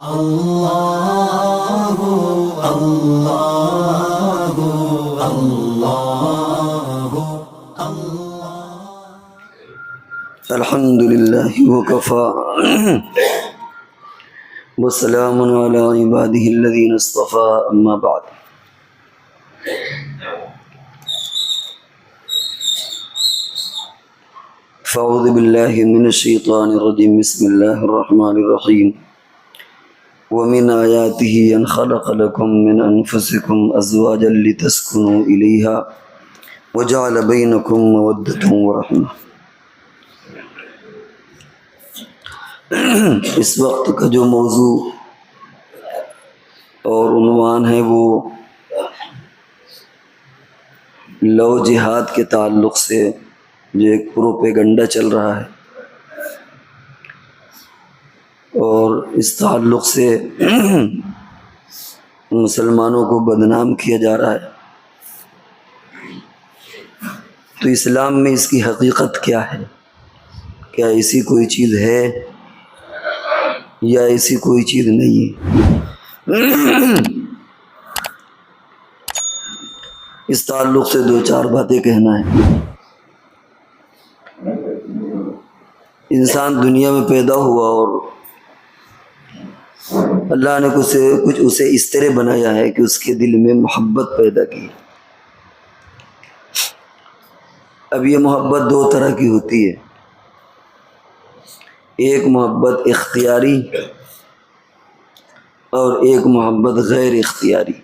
اللہ اللہ اللہ الحمد للہ وکفى والسلام علی عبادہ الذین اصطفى اما بعد فاعوذ باللہ من الشیطان الرجیم بسم اللہ الرحمن الرحیم ومن آیاتہ ان خلق لکم من انفسکم ازواجا لتسکنوا الیہا وجعل بینکم مودۃ ورحمہ۔ اس وقت کا جو موضوع اور عنوان ہے وہ لو جہاد کے تعلق سے جو ایک پروپیگنڈا چل رہا ہے اور اس تعلق سے مسلمانوں کو بدنام کیا جا رہا ہے، تو اسلام میں اس کی حقیقت کیا ہے؟ کیا ایسی کوئی چیز ہے یا ایسی کوئی چیز نہیں ہے؟ اس تعلق سے دو چار باتیں کہنا ہے۔ انسان دنیا میں پیدا ہوا اور اللہ نے کچھ اسے اس طرح بنایا ہے کہ اس کے دل میں محبت پیدا کی۔ اب یہ محبت دو طرح کی ہوتی ہے، ایک محبت اختیاری اور ایک محبت غیر اختیاری۔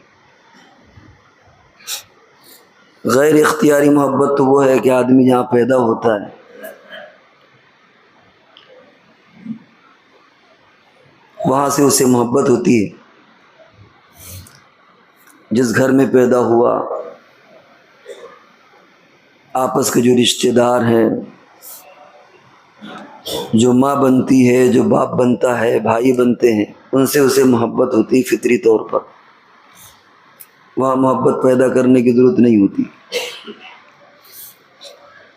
غیر اختیاری محبت تو وہ ہے کہ آدمی جہاں پیدا ہوتا ہے وہاں سے اسے محبت ہوتی ہے، جس گھر میں پیدا ہوا، آپس کے جو رشتہ دار ہیں، جو ماں بنتی ہے، جو باپ بنتا ہے، بھائی بنتے ہیں، ان سے اسے محبت ہوتی ہے فطری طور پر۔ وہاں محبت پیدا کرنے کی ضرورت نہیں ہوتی،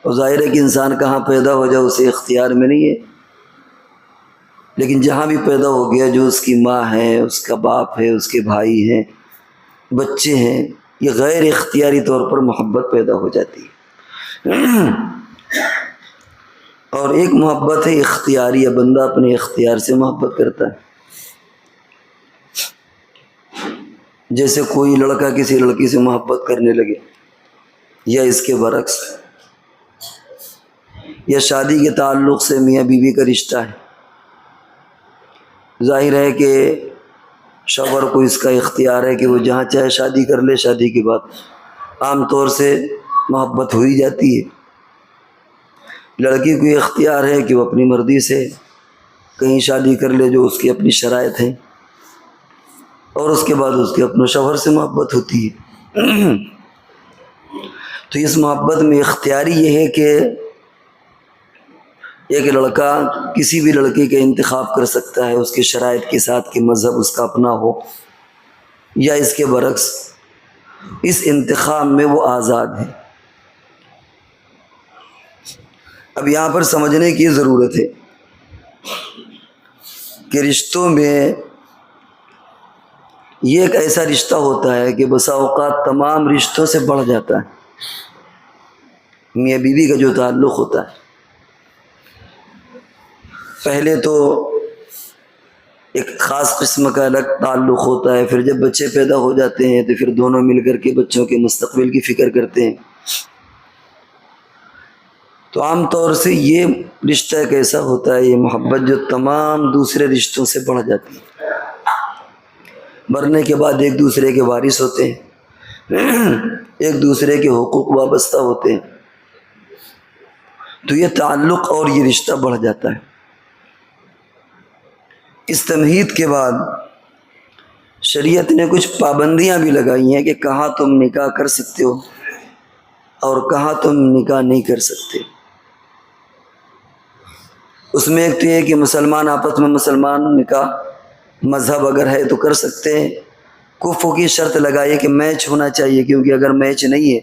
اور ظاہر ہے کہ انسان کہاں پیدا ہو جائے اسے اختیار میں نہیں ہے، لیکن جہاں بھی پیدا ہو گیا، جو اس کی ماں ہے، اس کا باپ ہے، اس کے بھائی ہیں، بچے ہیں، یہ غیر اختیاری طور پر محبت پیدا ہو جاتی ہے۔ اور ایک محبت ہے اختیاری، یا بندہ اپنے اختیار سے محبت کرتا ہے، جیسے کوئی لڑکا کسی لڑکی سے محبت کرنے لگے، یا اس کے برعکس، یا شادی کے تعلق سے میاں بیوی کا رشتہ ہے، ظاہر ہے کہ شوہر کو اس کا اختیار ہے کہ وہ جہاں چاہے شادی کر لے۔ شادی کے بعد عام طور سے محبت ہو ہی جاتی ہے۔ لڑکی کو اختیار ہے کہ وہ اپنی مرضی سے کہیں شادی کر لے، جو اس کی اپنی شرائط ہیں، اور اس کے بعد اس کے اپنے شوہر سے محبت ہوتی ہے۔ تو اس محبت میں اختیاری یہ ہے کہ ایک لڑکا کسی بھی لڑکی کا انتخاب کر سکتا ہے اس کے شرائط کے ساتھ کہ مذہب اس کا اپنا ہو، یا اس کے برعکس، اس انتخاب میں وہ آزاد ہے۔ اب یہاں پر سمجھنے کی ضرورت ہے کہ رشتوں میں یہ ایک ایسا رشتہ ہوتا ہے کہ بسا اوقات تمام رشتوں سے بڑھ جاتا ہے۔ میاں بیوی کا جو تعلق ہوتا ہے، پہلے تو ایک خاص قسم کا الگ تعلق ہوتا ہے، پھر جب بچے پیدا ہو جاتے ہیں تو پھر دونوں مل کر کے بچوں کے مستقبل کی فکر کرتے ہیں۔ تو عام طور سے یہ رشتہ ایک ایسا ہوتا ہے، یہ محبت جو تمام دوسرے رشتوں سے بڑھ جاتی ہے۔ مرنے کے بعد ایک دوسرے کے وارث ہوتے ہیں، ایک دوسرے کے حقوق وابستہ ہوتے ہیں، تو یہ تعلق اور یہ رشتہ بڑھ جاتا ہے۔ اس تمہید کے بعد شریعت نے کچھ پابندیاں بھی لگائی ہیں کہ کہاں تم نکاح کر سکتے ہو اور کہاں تم نکاح نہیں کر سکتے۔ اس میں ایک تو یہ کہ مسلمان آپس میں مسلمان نکاح مذہب اگر ہے تو کر سکتے ہیں۔ کفر کی شرط لگائی کہ میچ ہونا چاہیے، کیونکہ اگر میچ نہیں ہے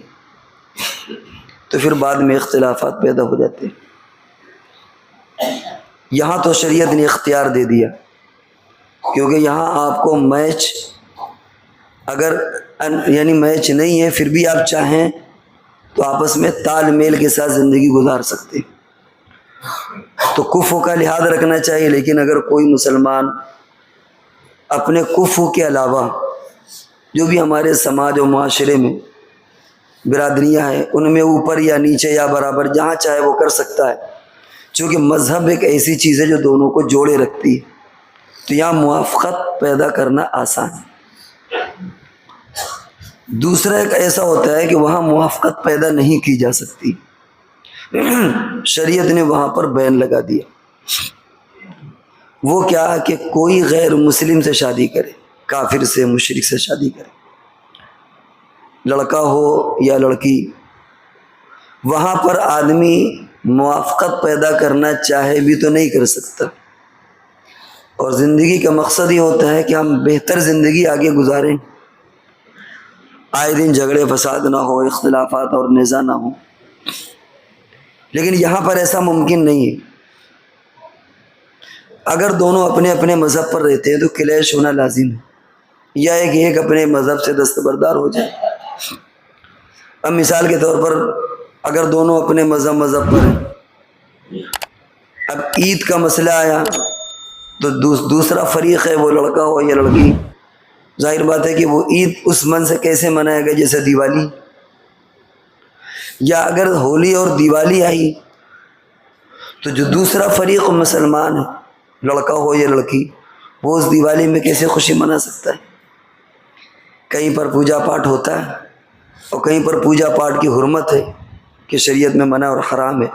تو پھر بعد میں اختلافات پیدا ہو جاتے ہیں۔ یہاں تو شریعت نے اختیار دے دیا کیونکہ یہاں آپ کو میچ اگر یعنی میچ نہیں ہے پھر بھی آپ چاہیں تو آپس میں تال میل کے ساتھ زندگی گزار سکتے ہیں۔ تو کفو کا لحاظ رکھنا چاہیے، لیکن اگر کوئی مسلمان اپنے کفو کے علاوہ جو بھی ہمارے سماج و معاشرے میں برادریاں ہیں ان میں اوپر یا نیچے یا برابر جہاں چاہے وہ کر سکتا ہے، چونکہ مذہب ایک ایسی چیز ہے جو دونوں کو جوڑے رکھتی ہے، تو یہاں موافقت پیدا کرنا آسان ہے۔ دوسرا ایک ایسا ہوتا ہے کہ وہاں موافقت پیدا نہیں کی جا سکتی، شریعت نے وہاں پر بین لگا دیا۔ وہ کیا کہ کوئی غیر مسلم سے شادی کرے، کافر سے، مشرک سے شادی کرے، لڑکا ہو یا لڑکی، وہاں پر آدمی موافقت پیدا کرنا چاہے بھی تو نہیں کر سکتا۔ اور زندگی کا مقصد یہ ہوتا ہے کہ ہم بہتر زندگی آگے گزاریں، آئے دن جھگڑے فساد نہ ہو، اختلافات اور نزاع نہ ہو، لیکن یہاں پر ایسا ممکن نہیں ہے۔ اگر دونوں اپنے اپنے مذہب پر رہتے ہیں تو کلیش ہونا لازم ہے، یا ایک اپنے مذہب سے دستبردار ہو جائے۔ اب مثال کے طور پر اگر دونوں اپنے مذہب پر ہیں، اب عید کا مسئلہ آیا تو دوسرا فریق ہے، وہ لڑکا ہو یا لڑکی، ظاہر بات ہے کہ وہ عید اس من سے کیسے منائے گا جیسے دیوالی۔ یا اگر ہولی اور دیوالی آئی تو جو دوسرا فریق مسلمان ہے، لڑکا ہو یا لڑکی، وہ اس دیوالی میں کیسے خوشی منا سکتا ہے؟ کہیں پر پوجا پاٹ ہوتا ہے اور کہیں پر پوجا پاٹ کی حرمت ہے کہ شریعت میں منع اور حرام ہے،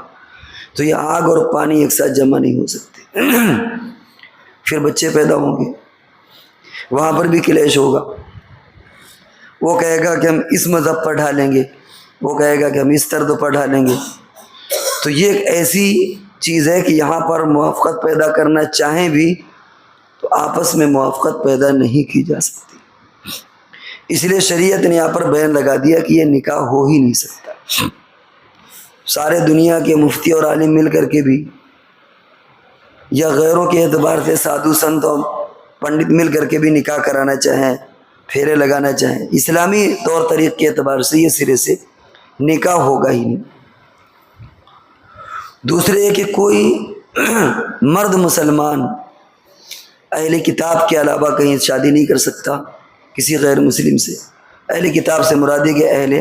تو یہ آگ اور پانی ایک ساتھ جمع نہیں ہو سکتے۔ پھر بچے پیدا ہوں گے، وہاں پر بھی کلیش ہوگا۔ وہ کہے گا کہ ہم اس مذہب پر ڈھالیں گے، وہ کہے گا کہ ہم اس طرز پر ڈھالیں گے۔ تو یہ ایک ایسی چیز ہے کہ یہاں پر موافقت پیدا کرنا چاہیں بھی تو آپس میں موافقت پیدا نہیں کی جا سکتی، اس لیے شریعت نے یہاں پر بین لگا دیا کہ یہ نکاح ہو ہی نہیں سکتا۔ سارے دنیا کے مفتی اور عالم مل کر کے بھی، یا غیروں کے اعتبار سے سادھو سنت اور پنڈت مل کر کے بھی نکاح کرانا چاہیں، پھیرے لگانا چاہیں، اسلامی طور طریق کے اعتبار سے یہ سرے سے نکاح ہوگا ہی نہیں۔ دوسرے یہ کہ کوئی مرد مسلمان اہل کتاب کے علاوہ کہیں شادی نہیں کر سکتا کسی غیر مسلم سے۔ اہل کتاب سے مراد ہے کہ اہل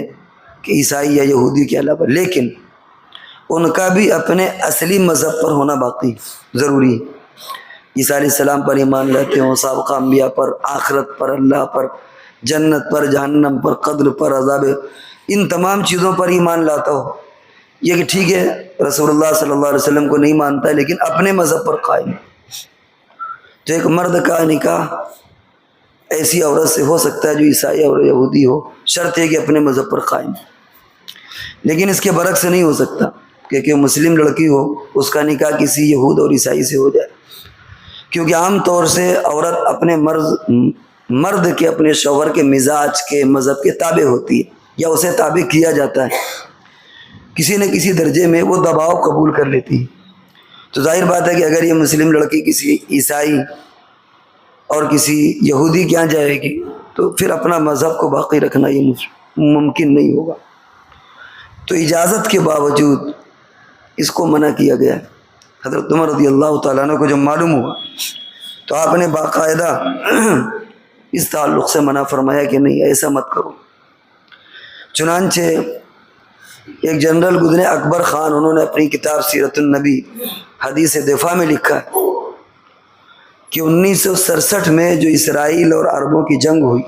کہ عیسائی یا یہودی کے علاوہ، لیکن ان کا بھی اپنے اصلی مذہب پر ہونا باقی ضروری ہے۔ عیسیٰ علیہ السلام پر ایمان لاتے ہوں، سابقہ انبیاء پر، آخرت پر، اللہ پر، جنت پر، جہنم پر، قبر پر، عذاب، ان تمام چیزوں پر ایمان لاتا ہو۔ یہ کہ ٹھیک ہے رسول اللہ صلی اللہ علیہ وسلم کو نہیں مانتا ہے لیکن اپنے مذہب پر قائم ہے، تو ایک مرد کا نکاح ایسی عورت سے ہو سکتا ہے جو عیسائی اور یہودی ہو، شرط ہے کہ اپنے مذہب پر قائم۔ لیکن اس کے برعکس نہیں ہو سکتا کہ مسلم لڑکی ہو اس کا نکاح کسی یہود اور عیسائی سے ہو جائے، کیونکہ عام طور سے عورت اپنے مرد کے، اپنے شوہر کے مزاج کے، مذہب کے تابع ہوتی ہے، یا اسے تابع کیا جاتا ہے، کسی نہ کسی درجے میں وہ دباؤ قبول کر لیتی ہے۔ تو ظاہر بات ہے کہ اگر یہ مسلم لڑکی کسی عیسائی اور کسی یہودی کے یہاں جائے گی تو پھر اپنا مذہب کو باقی رکھنا یہ ممکن نہیں ہوگا۔ تو اجازت کے باوجود اس کو منع کیا گیا ہے۔ حضرت عمر رضی اللہ تعالیٰ عنہ کو جب معلوم ہوا تو آپ نے باقاعدہ اس تعلق سے منع فرمایا کہ نہیں ایسا مت کرو۔ چنانچہ ایک جنرل گزرے اکبر خان، انہوں نے اپنی کتاب سیرت النبی حدیث دفاع میں لکھا ہے کہ 1967 میں جو اسرائیل اور عربوں کی جنگ ہوئی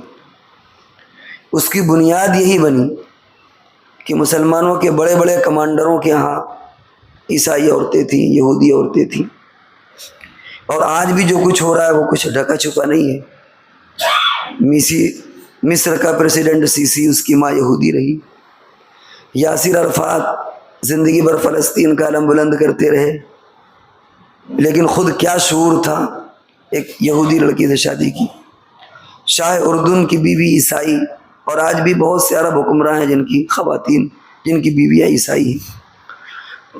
اس کی بنیاد یہی بنی کہ مسلمانوں کے بڑے بڑے کمانڈروں کے ہاں عیسائی عورتیں تھیں، یہودی عورتیں تھیں، اور آج بھی جو کچھ ہو رہا ہے وہ کچھ ڈھکا چھپا نہیں ہے۔ مصر کا پریزیڈنٹ سیسی، اس کی ماں یہودی رہی۔ یاسر عرفات زندگی بھر فلسطین کا علم بلند کرتے رہے، لیکن خود کیا شعور تھا، ایک یہودی لڑکی سے شادی کی۔ شاہ اردن کی بیوی عیسائی، اور آج بھی بہت سے عرب حکمراں ہیں جن کی خواتین، جن کی بیویاں عیسائی ہیں۔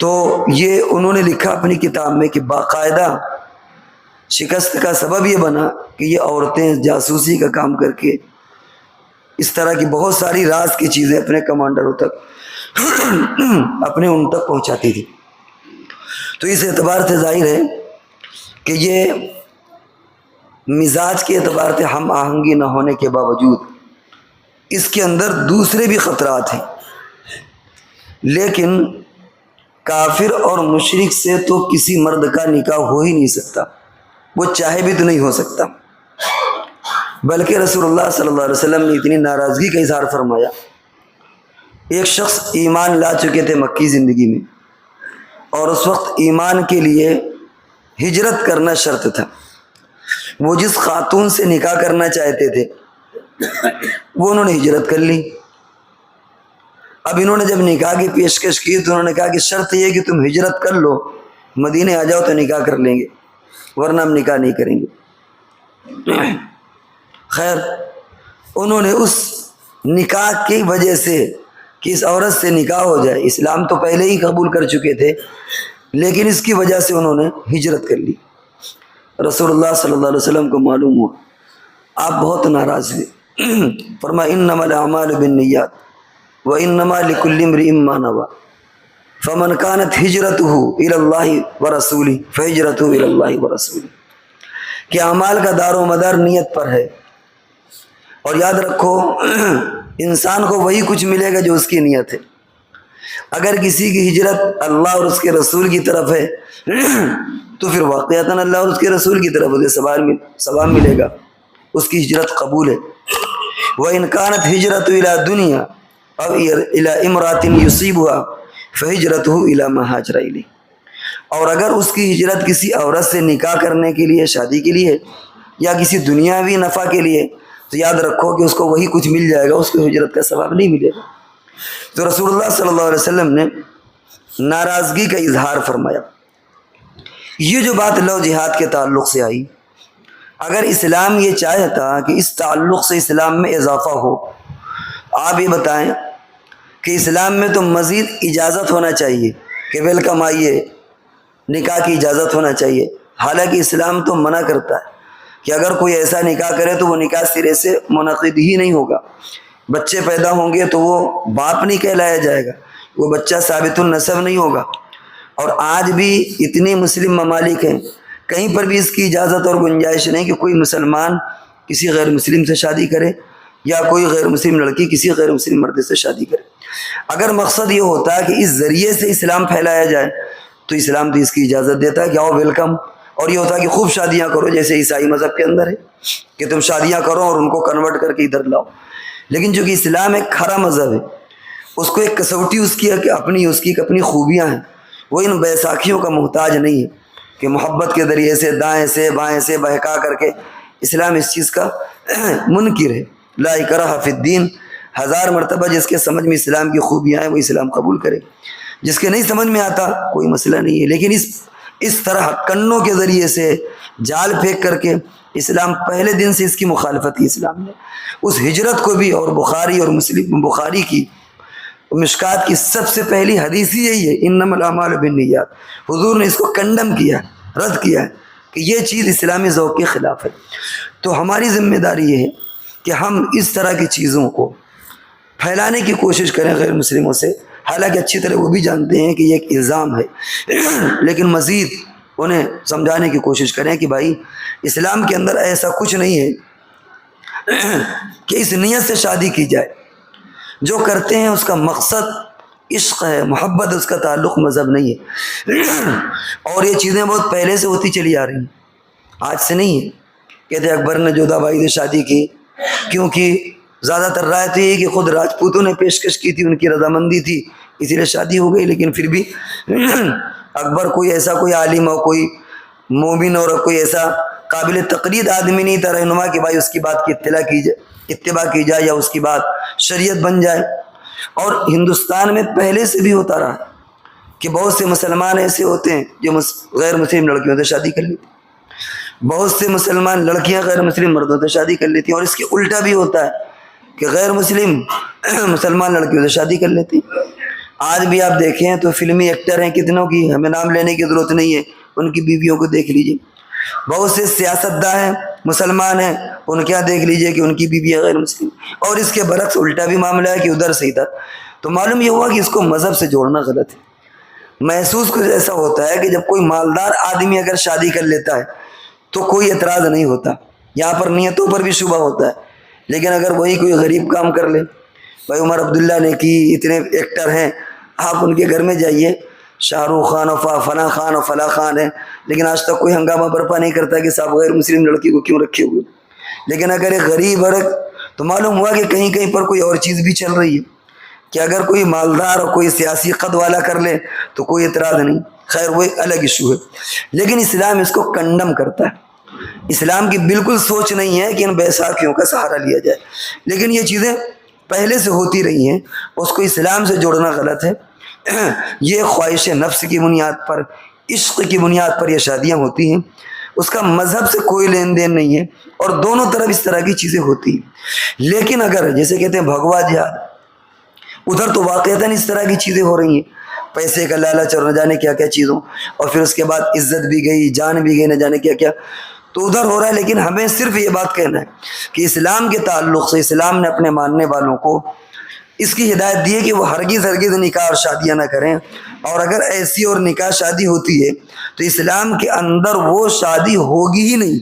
تو یہ انہوں نے لکھا اپنی کتاب میں کہ باقاعدہ شکست کا سبب یہ بنا کہ یہ عورتیں جاسوسی کا کام کر کے اس طرح کی بہت ساری راز کی چیزیں اپنے کمانڈروں تک ان تک پہنچاتی تھی۔ تو اس اعتبار سے ظاہر ہے کہ یہ مزاج کے اعتبار سے ہم آہنگی نہ ہونے کے باوجود اس کے اندر دوسرے بھی خطرات ہیں، لیکن کافر اور مشرک سے تو کسی مرد کا نکاح ہو ہی نہیں سکتا، وہ چاہے بھی تو نہیں ہو سکتا۔ بلکہ رسول اللہ صلی اللہ علیہ وسلم نے اتنی ناراضگی کا اظہار فرمایا۔ ایک شخص ایمان لا چکے تھے مکی زندگی میں، اور اس وقت ایمان کے لیے ہجرت کرنا شرط تھا۔ وہ جس خاتون سے نکاح کرنا چاہتے تھے وہ انہوں نے ہجرت کر لی۔ اب انہوں نے جب نکاح کی پیشکش کی تو انہوں نے کہا کہ شرط یہ کہ تم ہجرت کر لو، مدینے آ جاؤ تو نکاح کر لیں گے، ورنہ ہم نکاح نہیں کریں گے۔ خیر، انہوں نے اس نکاح کی وجہ سے کہ اس عورت سے نکاح ہو جائے، اسلام تو پہلے ہی قبول کر چکے تھے، لیکن اس کی وجہ سے انہوں نے ہجرت کر لی۔ رسول اللہ صلی اللہ علیہ وسلم کو معلوم ہوا، آپ بہت ناراض ہوئے۔ فرمایا انما الاعمال بالنیات وانما لکل امرئ ما نوى فمن كانت ہجرته الى اللہ ورسولہ فہجرته الى اللہ ورسولہ، کہ اعمال کا دار و مدار نیت پر ہے، اور یاد رکھو انسان کو وہی کچھ ملے گا جو اس کی نیت ہے۔ اگر کسی کی ہجرت اللہ اور اس کے رسول کی طرف ہے تو پھر واقعتاً اللہ اور اس کے رسول کی طرف اسے ثواب ملے گا، اس کی ہجرت قبول ہے۔ وَإِنْ كَانَتْ هِجْرَةُ إِلَى دُنْيَا أَوْ إِلَى امْرَأَةٍ يُصِيبُهَا فَهِجْرَتُهُ إِلَى مَا هَاجَرَ إِلَيْهِ، اور اگر اس کی ہجرت کسی عورت سے نکاح کرنے کے لیے، شادی کے لیے، یا کسی دنیاوی نفع کے لیے، تو یاد رکھو کہ اس کو وہی کچھ مل جائے گا، اس کو ہجرت کا ثواب نہیں ملے گا۔ تو رسول اللہ صلی اللہ علیہ وسلم نے ناراضگی کا اظہار فرمایا۔ یہ جو بات لو جہاد کے تعلق سے آئی، اگر اسلام یہ چاہتا کہ اس تعلق سے اسلام میں اضافہ ہو، آپ یہ بتائیں کہ اسلام میں تو مزید اجازت ہونا چاہیے کہ ویلکم آئیے، نکاح کی اجازت ہونا چاہیے، حالانکہ اسلام تو منع کرتا ہے کہ اگر کوئی ایسا نکاح کرے تو وہ نکاح سرے سے منعقد ہی نہیں ہوگا، بچے پیدا ہوں گے تو وہ باپ نہیں کہلایا جائے گا، وہ بچہ ثابت النسب نہیں ہوگا۔ اور آج بھی اتنی مسلم ممالک ہیں، کہیں پر بھی اس کی اجازت اور گنجائش نہیں کہ کوئی مسلمان کسی غیر مسلم سے شادی کرے، یا کوئی غیر مسلم لڑکی کسی غیر مسلم مرد سے شادی کرے۔ اگر مقصد یہ ہوتا ہے کہ اس ذریعے سے اسلام پھیلایا جائے تو اسلام تو اس کی اجازت دیتا ہے کہ آؤ ویلکم، اور یہ ہوتا ہے کہ خوب شادیاں کرو، جیسے عیسائی مذہب کے اندر ہے کہ تم شادیاں کرو اور ان کو کنورٹ کر کے ادھر لاؤ۔ لیکن چونکہ اسلام ایک کھرا مذہب ہے، اس کو ایک کسوٹی اس کی ہے کہ اپنی خوبیاں ہیں، وہ ان بیساکھیوں کا محتاج نہیں ہے کہ محبت کے ذریعے سے دائیں سے بائیں سے بہکا کر کے۔ اسلام اس چیز کا منکر ہے، لا اکراہ فی الدین، 1000 مرتبہ جس کے سمجھ میں اسلام کی خوبیاں ہیں وہ اسلام قبول کرے، جس کے نہیں سمجھ میں آتا کوئی مسئلہ نہیں ہے۔ لیکن اس طرح کنوں کے ذریعے سے جال پھینک کر کے اسلام پہلے دن سے اس کی مخالفت کی اسلام نے، اس ہجرت کو بھی۔ اور بخاری اور مسلم، بخاری کی مشکات کی سب سے پہلی حدیث ہی یہی ہے، انما الاعمال بالنیات۔ حضور نے اس کو کنڈم کیا، رد کیا ہے کہ یہ چیز اسلامی ذوق کے خلاف ہے۔ تو ہماری ذمہ داری یہ ہے کہ ہم اس طرح کی چیزوں کو پھیلانے کی کوشش کریں غیر مسلموں سے، حالانکہ اچھی طرح وہ بھی جانتے ہیں کہ یہ ایک الزام ہے، لیکن مزید انہیں سمجھانے کی کوشش کریں کہ بھائی اسلام کے اندر ایسا کچھ نہیں ہے کہ اس نیت سے شادی کی جائے۔ جو کرتے ہیں اس کا مقصد عشق ہے، محبت، اس کا تعلق مذہب نہیں ہے۔ اور یہ چیزیں بہت پہلے سے ہوتی چلی آ رہی ہیں، آج سے نہیں ہے۔ کہتے اکبر نے جودھا بائی سے شادی کی کیونکہ زیادہ تر رائے تو یہ کہ خود راجپوتوں نے پیشکش کی تھی، ان کی رضامندی تھی، اسی لیے شادی ہو گئی۔ لیکن پھر بھی اکبر کوئی عالم اور کوئی مومن اور کوئی ایسا قابل تقلید آدمی نہیں تھا رہنما کہ بھائی اس کی بات کی اتباع کی جائے یا اس کی بات شریعت بن جائے۔ اور ہندوستان میں پہلے سے بھی ہوتا رہا کہ بہت سے مسلمان ایسے ہوتے ہیں جو غیر مسلم لڑکیوں سے شادی کر لیتے، بہت سے مسلمان لڑکیاں غیر مسلم مردوں سے شادی کر لیتی ہیں، اور اس کے الٹا بھی ہوتا ہے کہ غیر مسلمان لڑکیوں سے شادی کر لیتی۔ آج بھی آپ دیکھیں تو فلمی ایکٹر ہیں کتنوں کی، ہمیں نام لینے کی ضرورت نہیں ہے، ان کی بیویوں کو دیکھ لیجیے، بہت سے سیاستداں ہیں مسلمان ہیں، ان کے یہاں دیکھ لیجئے کہ ان کی بیوی ہے غیر مسلم، اور اس کے برعکس الٹا بھی معاملہ ہے کہ ادھر سے ادھر۔ تو معلوم یہ ہوا کہ اس کو مذہب سے جوڑنا غلط ہے۔ محسوس کچھ ایسا ہوتا ہے کہ جب کوئی مالدار آدمی اگر شادی کر لیتا ہے تو کوئی اعتراض نہیں ہوتا، یہاں پر نیتوں پر بھی شبہ ہوتا ہے، لیکن اگر وہی کوئی غریب کام کر لے، بھائی عمر عبداللہ نے کی، اتنے ایکٹر ہیں، آپ ان کے گھر میں جائیے، شاہ رخ خان اور فلاں خان اور فلاں خان ہے، لیکن آج تک کوئی ہنگامہ برپا نہیں کرتا کہ صاحب غیر مسلم لڑکی کو کیوں رکھے ہوئے۔ لیکن اگر ایک غریب عورت، تو معلوم ہوا کہ کہیں کہیں پر کوئی اور چیز بھی چل رہی ہے، کہ اگر کوئی مالدار اور کوئی سیاسی قد والا کر لے تو کوئی اعتراض نہیں، خیر وہ ایک الگ ایشو ہے، لیکن اسلام اس کو کنڈم کرتا ہے۔ اسلام کی بالکل سوچ نہیں ہے کہ ان بیساکھیوں کا سہارا لیا جائے، لیکن یہ چیزیں پہلے سے ہوتی رہی ہیں، اس کو اسلام سے جوڑنا غلط ہے۔ یہ خواہش نفس کی بنیاد پر، عشق کی بنیاد پر یہ شادیاں ہوتی ہیں، اس کا مذہب سے کوئی لین دین نہیں ہے، اور دونوں طرف اس طرح کی چیزیں ہوتی ہیں۔ لیکن اگر جیسے کہتے ہیں بھگوا جہاد، ادھر تو واقعتاً اس طرح کی چیزیں ہو رہی ہیں، پیسے کا لالچ اور نہ جانے کیا کیا چیزوں، اور پھر اس کے بعد عزت بھی گئی، جان بھی گئی، نہ جانے کیا کیا، تو ادھر ہو رہا ہے۔ لیکن ہمیں صرف یہ بات کہنا ہے کہ اسلام کے تعلق سے اسلام نے اپنے ماننے والوں کو اس کی ہدایت دی ہے کہ وہ ہرگز نکاح اور شادیاں نہ کریں، اور اگر ایسی اور نکاح شادی ہوتی ہے تو اسلام کے اندر وہ شادی ہوگی ہی نہیں۔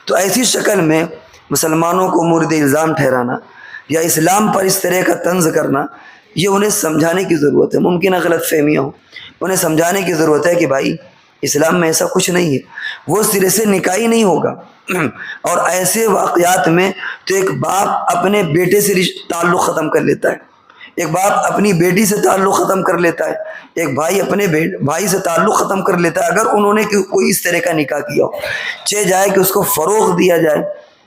تو ایسی شکل میں مسلمانوں کو مورد الزام ٹھہرانا یا اسلام پر اس طرح کا طنز کرنا، یہ انہیں سمجھانے کی ضرورت ہے۔ ممکنہ غلط فہمیاں ہوں، انہیں سمجھانے کی ضرورت ہے کہ بھائی اسلام میں ایسا کچھ نہیں ہے، وہ سرے سے نکاح ہی نہیں ہوگا۔ اور ایسے واقعات میں تو ایک باپ اپنے بیٹے سے تعلق ختم کر لیتا ہے، ایک باپ اپنی بیٹی سے تعلق ختم کر لیتا ہے، ایک بھائی اپنے بھائی سے تعلق ختم کر لیتا ہے، اگر انہوں نے کوئی اس طرح کا نکاح کیا ہو، چاہے جائے کہ اس کو فروغ دیا جائے،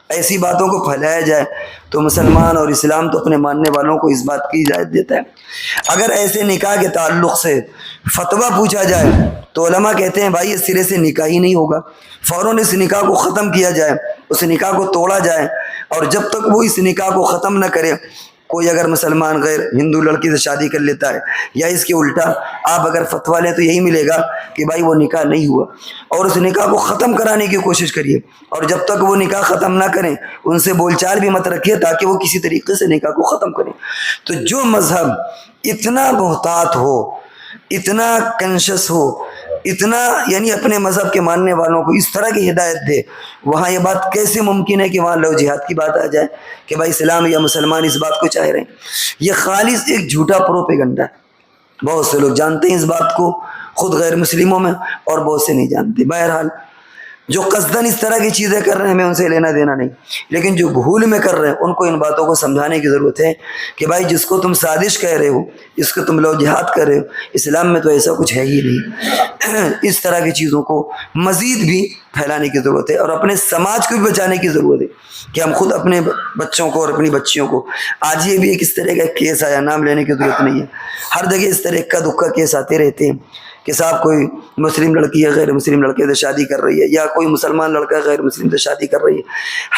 ایسی باتوں کو پھیلایا جائے، تو مسلمان اور اسلام تو اپنے ماننے والوں کو اس بات کی اجازت دیتا ہے۔ اگر ایسے نکاح کے تعلق سے فتویٰ پوچھا جائے تو علماء کہتے ہیں بھائی اس سرے سے نکاح ہی نہیں ہوگا، فوراً اس نکاح کو ختم کیا جائے، اس نکاح کو توڑا جائے، اور جب تک وہ اس نکاح کو ختم نہ کرے، کوئی اگر مسلمان غیر ہندو لڑکی سے شادی کر لیتا ہے یا اس کے الٹا آپ اگر فتویٰ لیں تو یہی ملے گا کہ بھائی وہ نکاح نہیں ہوا، اور اس نکاح کو ختم کرانے کی کوشش کریے، اور جب تک وہ نکاح ختم نہ کریں ان سے بول چال بھی مت رکھیے تاکہ وہ کسی طریقے سے نکاح کو ختم کریں۔ تو جو مذہب اتنا محتاط ہو، اتنا کنشس ہو، اتنا یعنی اپنے مذہب کے ماننے والوں کو اس طرح کی ہدایت دے، وہاں یہ بات کیسے ممکن ہے کہ وہاں لو جہاد کی بات آ جائے کہ بھائی اسلام یا مسلمان اس بات کو چاہ رہے ہیں؟ یہ خالص ایک جھوٹا پروپیگنڈا ہے۔ بہت سے لوگ جانتے ہیں اس بات کو، خود غیر مسلموں میں، اور بہت سے نہیں جانتے۔ بہرحال جو قصداً اس طرح کی چیزیں کر رہے ہیں ہمیں ان سے لینا دینا نہیں، لیکن جو بھول میں کر رہے ہیں ان کو ان باتوں کو سمجھانے کی ضرورت ہے کہ بھائی جس کو تم سازش کہہ رہے ہو، جس کو تم لو جہاد کر رہے ہو، اسلام میں تو ایسا کچھ ہے ہی نہیں۔ اس طرح کی چیزوں کو مزید بھی پھیلانے کی ضرورت ہے، اور اپنے سماج کو بھی بچانے کی ضرورت ہے کہ ہم خود اپنے بچوں کو اور اپنی بچیوں کو، آج یہ بھی ایک اس طرح کا کیس آیا، نام لینے کی ضرورت نہیں ہے، ہر جگہ اس طرح کا دکھا کیس آتے رہتے ہیں کہ صاحب کوئی مسلم لڑکی ہے غیر مسلم لڑکے سے شادی کر رہی ہے، یا کوئی مسلمان لڑکا غیر مسلم سے شادی کر رہی ہے،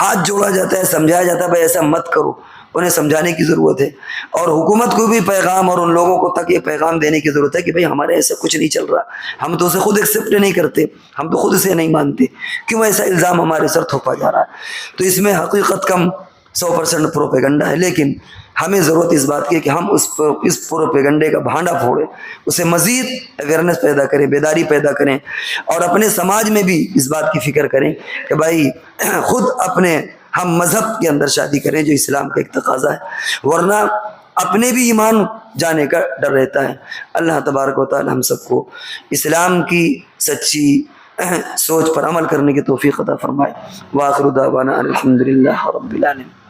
ہاتھ جوڑا جاتا ہے، سمجھایا جاتا ہے بھائی ایسا مت کرو، انہیں سمجھانے کی ضرورت ہے، اور حکومت کو بھی پیغام اور ان لوگوں کو تک یہ پیغام دینے کی ضرورت ہے کہ بھئی ہمارے ایسا کچھ نہیں چل رہا، ہم تو اسے خود ایکسیپٹ نہیں کرتے، ہم تو خود اسے نہیں مانتے، کیوں ایسا الزام ہمارے سر تھوپا جا رہا ہے؟ تو اس میں حقیقت کم 100% پروپیگنڈا ہے، لیکن ہمیں ضرورت اس بات کی ہے کہ ہم اس پروپیگنڈے کا بھانڈا پھوڑیں، اسے مزید اویئرنیس پیدا کریں، بیداری پیدا کریں، اور اپنے سماج میں بھی اس بات کی فکر کریں کہ بھائی خود اپنے ہم مذہب کے اندر شادی کریں جو اسلام کا ایک تقاضا ہے، ورنہ اپنے بھی ایمان جانے کا ڈر رہتا ہے۔ اللہ تبارک و تعالی ہم سب کو اسلام کی سچی سوچ پر عمل کرنے کی توفیق عطا فرمائے۔ وآخر دعوانا الحمدللہ رب العالمین۔